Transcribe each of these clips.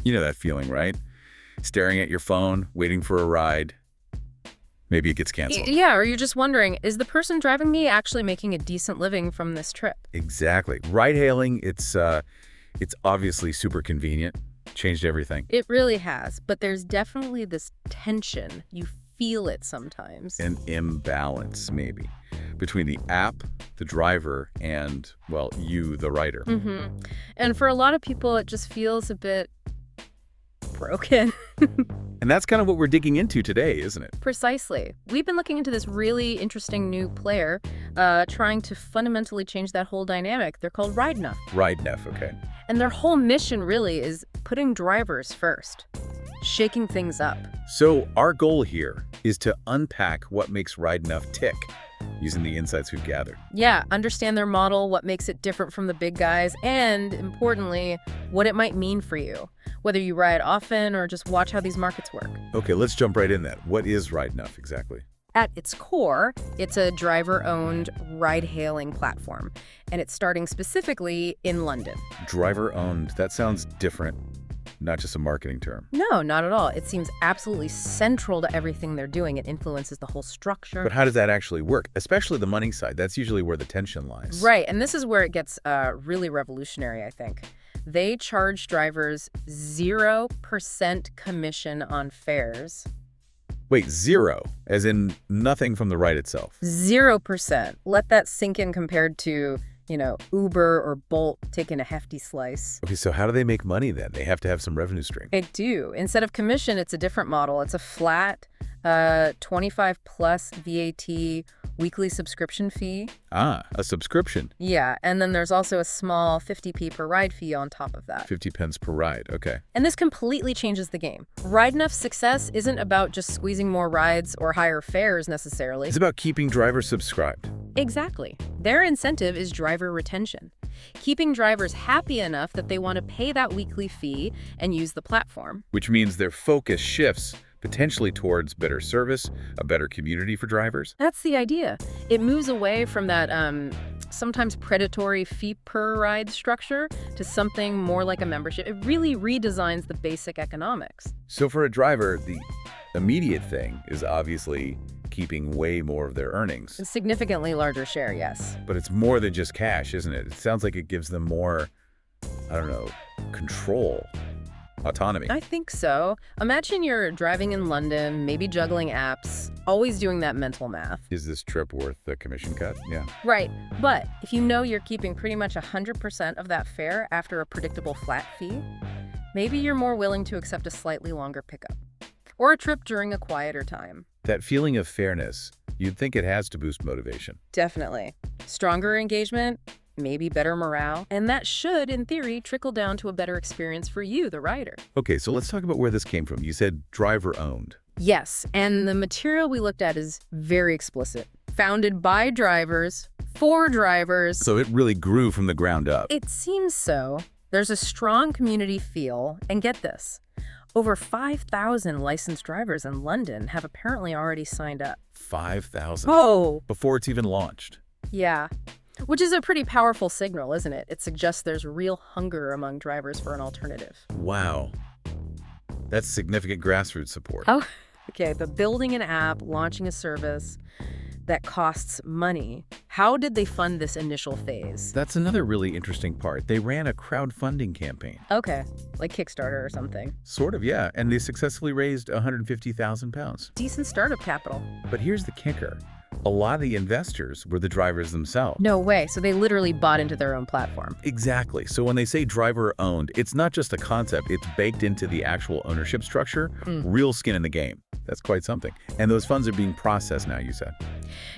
You know that feeling, right? Staring at your phone, waiting for a ride. Maybe it gets canceled. Yeah, or you're just wondering, is the person driving me actually making a decent living from this trip? Exactly. Ride-hailing, it's obviously super convenient. Changed everything. It really has, but there's definitely this tension. You feel it sometimes. An imbalance, maybe, between the app, the driver, and, well, you, the rider. And for a lot of people, it just feels a bit broken. And that's kind of what we're digging into today, isn't it? Precisely. We've been looking into this really interesting new player trying to fundamentally change that whole dynamic. They're called Ride Nuff. Ride Nuff, okay. And their whole mission really is putting drivers first, shaking things up. So our goal here is to unpack what makes Ride Nuff tick, using the insights we've gathered. Yeah, understand their model, what makes it different from the big guys, and importantly, what it might mean for you, whether you ride often or just watch how these markets work. Okay, let's jump right in then. What is Ride Nuff exactly? At its core, it's a driver-owned ride-hailing platform, and it's starting specifically in London. Driver-owned. That sounds different, not just a marketing term. No, not at all. It seems absolutely central to everything they're doing. It influences the whole structure. But how does that actually work? Especially the money side. That's usually where the tension lies. Right, and this is where it gets really revolutionary, I think. They charge drivers 0% commission on fares. Wait, zero? As in nothing from the ride itself? 0%. Let that sink in compared to, Uber or Bolt taking a hefty slice. Okay, so how do they make money then? They have to have some revenue stream. They do. Instead of commission, it's a different model. It's a flat 25 plus VAT weekly subscription fee. Ah, a subscription. Yeah, and then there's also a small 50p per ride fee on top of that. 50 pence per ride, okay. And this completely changes the game. Ride Nuff's success isn't about just squeezing more rides or higher fares necessarily. It's about keeping drivers subscribed. Exactly. Their incentive is driver retention. Keeping drivers happy enough that they want to pay that weekly fee and use the platform. Which means their focus shifts potentially towards better service, a better community for drivers. That's the idea. It moves away from that sometimes predatory fee per ride structure to something more like a membership. It really redesigns the basic economics. So for a driver, the immediate thing is obviously keeping way more of their earnings. A significantly larger share, yes. But it's more than just cash, isn't it? It sounds like it gives them more, I don't know, control. Autonomy. I think so. Imagine you're driving in London, maybe juggling apps, always doing that mental math. Is this trip worth the commission cut? Yeah. Right. But if you know you're keeping pretty much 100% of that fare after a predictable flat fee, maybe you're more willing to accept a slightly longer pickup or a trip during a quieter time. That feeling of fairness, you'd think it has to boost motivation. Definitely. Stronger engagement, maybe better morale, and that should, in theory, trickle down to a better experience for you, the rider. Okay, so let's talk about where this came from. You said driver-owned. Yes, and the material we looked at is very explicit. Founded by drivers, for drivers. So it really grew from the ground up. It seems so. There's a strong community feel, and get this. Over 5,000 licensed drivers in London have apparently already signed up. 5,000? Oh! Before it's even launched. Yeah. Which is a pretty powerful signal, isn't it? It suggests there's real hunger among drivers for an alternative. Wow. That's significant grassroots support. Oh, okay. But building an app, launching a service that costs money. How did they fund this initial phase? That's another really interesting part. They ran a crowdfunding campaign. Okay, like Kickstarter or something. Sort of, yeah. And they successfully raised £150,000. Decent startup capital. But here's the kicker. A lot of the investors were the drivers themselves. No way. So they literally bought into their own platform. Exactly. So when they say driver-owned, it's not just a concept. It's baked into the actual ownership structure. Real skin in the game. That's quite something. And those funds are being processed now, you said.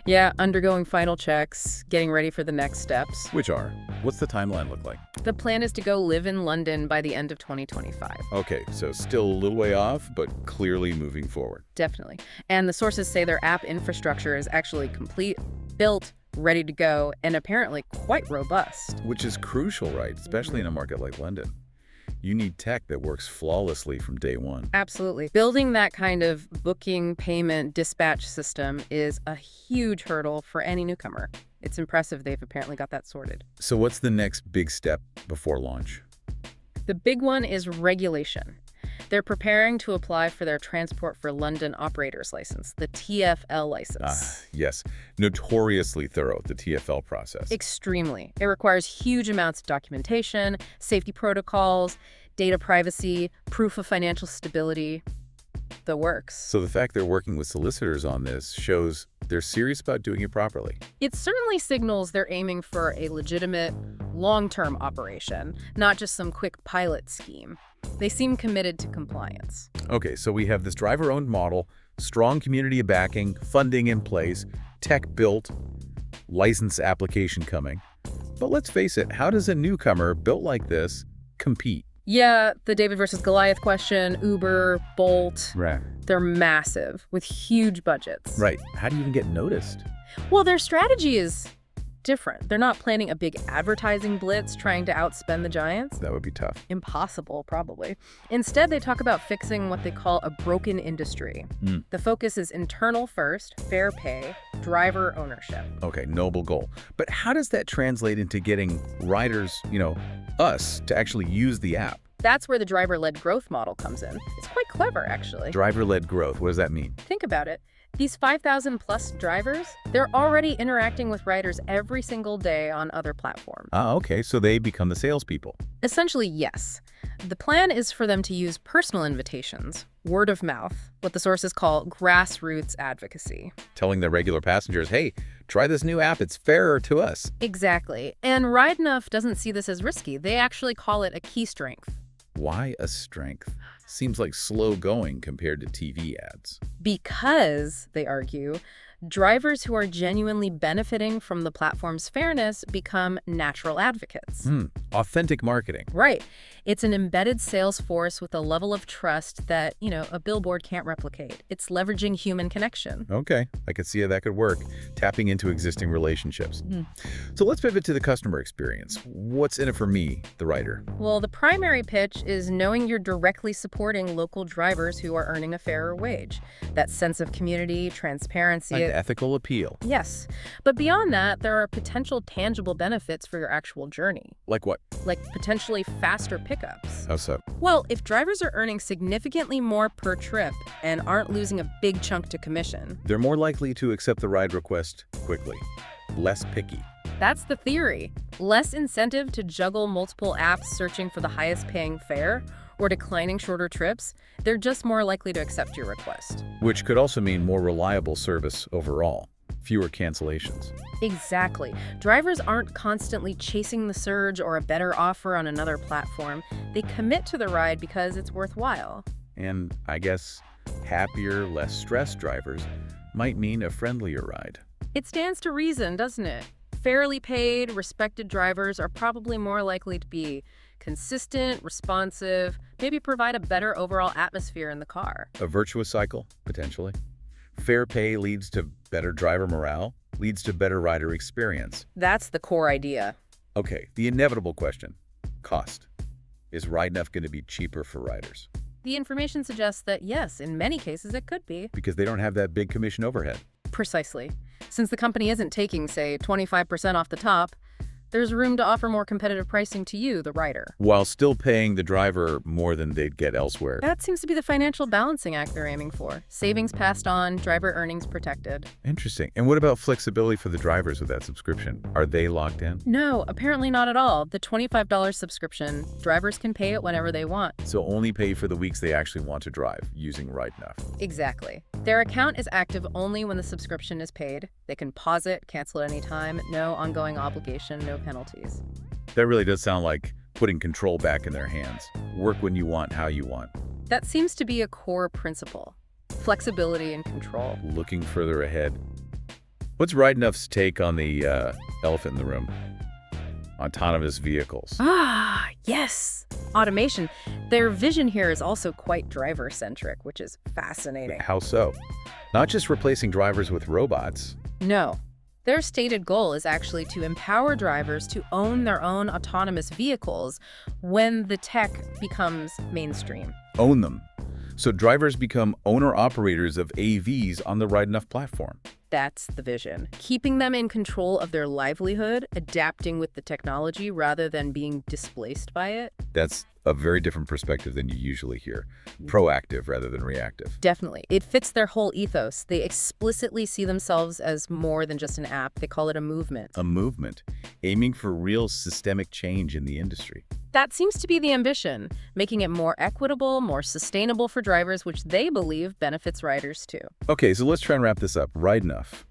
Yeah, undergoing final checks, getting ready for the next steps. Which are? What's the timeline look like? The plan is to go live in London by the end of 2025. Okay, so still a little way off, but clearly moving forward. Definitely. And the sources say their app infrastructure is actually complete, built, ready to go, and apparently quite robust. Which is crucial, right? Especially in a market like London. You need tech that works flawlessly from day one. Absolutely. Building that kind of booking, payment, dispatch system is a huge hurdle for any newcomer. It's impressive they've apparently got that sorted. So what's the next big step before launch? The big one is regulation. They're preparing to apply for their Transport for London Operator's License, the TfL license. Yes, notoriously thorough, the TfL process. Extremely. It requires huge amounts of documentation, safety protocols, data privacy, proof of financial stability, the works. So the fact they're working with solicitors on this shows they're serious about doing it properly. It certainly signals they're aiming for a legitimate, long-term operation, not just some quick pilot scheme. They seem committed to compliance. Okay, so we have this driver-owned model, strong community backing, funding in place, tech built, license application coming. But let's face it, how does a newcomer built like this compete? Yeah, the David versus Goliath question, Uber, Bolt, Right. they're massive with huge budgets. Right. How do you even get noticed? Well, their strategy is different. They're not planning a big advertising blitz trying to outspend the giants. That would be tough. Impossible, probably. Instead, they talk about fixing what they call a broken industry. The focus is internal first, fair pay, driver ownership. Okay, noble goal. But how does that translate into getting riders, us, to actually use the app? That's where the driver-led growth model comes in. It's quite clever, actually. Driver-led growth, what does that mean? Think about it. These 5,000 plus drivers, they're already interacting with riders every single day on other platforms. Okay, so they become the salespeople. Essentially, yes. The plan is for them to use personal invitations, word of mouth, what the sources call grassroots advocacy. Telling the regular passengers, hey, try this new app, it's fairer to us. Exactly. And Ride Nuff doesn't see this as risky. They actually call it a key strength. Why a strength? Seems like slow going compared to TV ads. Because, they argue, drivers who are genuinely benefiting from the platform's fairness become natural advocates. Authentic marketing. Right. It's an embedded sales force with a level of trust that, a billboard can't replicate. It's leveraging human connection. Okay, I could see how that could work, tapping into existing relationships. So let's pivot to the customer experience. What's in it for me, the rider? Well, the primary pitch is knowing you're directly supporting local drivers who are earning a fairer wage. That sense of community, transparency. An ethical appeal. Yes. But beyond that, there are potential tangible benefits for your actual journey. Like what? Like potentially faster pickups. How so? Well, if drivers are earning significantly more per trip and aren't losing a big chunk to commission. They're more likely to accept the ride request quickly. Less picky. That's the theory. Less incentive to juggle multiple apps searching for the highest paying fare or declining shorter trips. They're just more likely to accept your request. Which could also mean more reliable service overall. Fewer cancellations. Exactly. Drivers aren't constantly chasing the surge or a better offer on another platform. They commit to the ride because it's worthwhile. And I guess happier, less stressed drivers might mean a friendlier ride. It stands to reason, doesn't it? Fairly paid, respected drivers are probably more likely to be consistent, responsive, maybe provide a better overall atmosphere in the car. A virtuous cycle, potentially. Fair pay leads to better driver morale, leads to better rider experience. That's the core idea. Okay, the inevitable question. Cost. Is Ride Nuff going to be cheaper for riders? The information suggests that yes, in many cases it could be. Because they don't have that big commission overhead. Precisely. Since the company isn't taking, say, 25% off the top, there's room to offer more competitive pricing to you, the rider. While still paying the driver more than they'd get elsewhere. That seems to be the financial balancing act they're aiming for. Savings passed on, driver earnings protected. Interesting. And what about flexibility for the drivers with that subscription? Are they locked in? No, apparently not at all. The $25 subscription, drivers can pay it whenever they want. So only pay for the weeks they actually want to drive using Ride Nuff. Exactly. Their account is active only when the subscription is paid. They can pause it, cancel at any time, no ongoing obligation, no penalties. That really does sound like putting control back in their hands. Work when you want, how you want. That seems to be a core principle. Flexibility and control. Looking further ahead. What's Ride Nuff's take on the elephant in the room? Autonomous vehicles. Ah, yes. Automation. Their vision here is also quite driver-centric, which is fascinating. How so? Not just replacing drivers with robots. No. Their stated goal is actually to empower drivers to own their own autonomous vehicles when the tech becomes mainstream. Own them. So drivers become owner-operators of AVs on the Ride Nuff platform. That's the vision. Keeping them in control of their livelihood, adapting with the technology rather than being displaced by it. That's a very different perspective than you usually hear. Proactive rather than reactive. Definitely. It fits their whole ethos. They explicitly see themselves as more than just an app. They call it a movement. A movement, aiming for real systemic change in the industry. That seems to be the ambition, making it more equitable, more sustainable for drivers, which they believe benefits riders too. Okay, so let's try and wrap this up. Ride Nuff.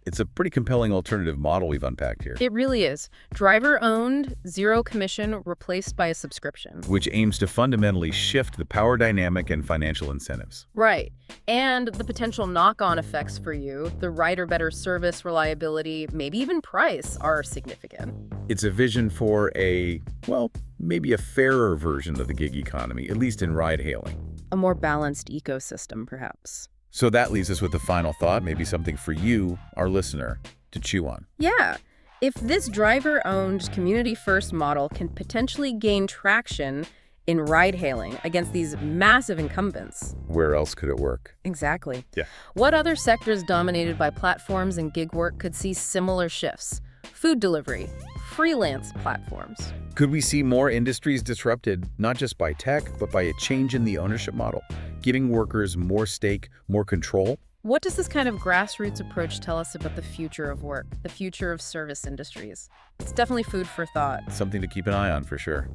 It's a pretty compelling alternative model we've unpacked here, It really is. Driver-owned, zero commission, replaced by a subscription. which aims to fundamentally shift the power dynamic and financial incentives. Right. And the potential knock-on effects for you, the rider better service, reliability, maybe even price, are significant. It's a vision for maybe a fairer version of the gig economy, at least in ride-hailing. A more balanced ecosystem, perhaps. So that leaves us with the final thought, maybe something for you, our listener, to chew on. Yeah. If this driver-owned, community-first model can potentially gain traction in ride-hailing against these massive incumbents. Where else could it work? Exactly. Yeah. What other sectors dominated by platforms and gig work could see similar shifts? Food delivery, freelance platforms. Could we see more industries disrupted, not just by tech, but by a change in the ownership model, giving workers more stake, more control? What does this kind of grassroots approach tell us about the future of work, the future of service industries? It's definitely food for thought. Something to keep an eye on for sure.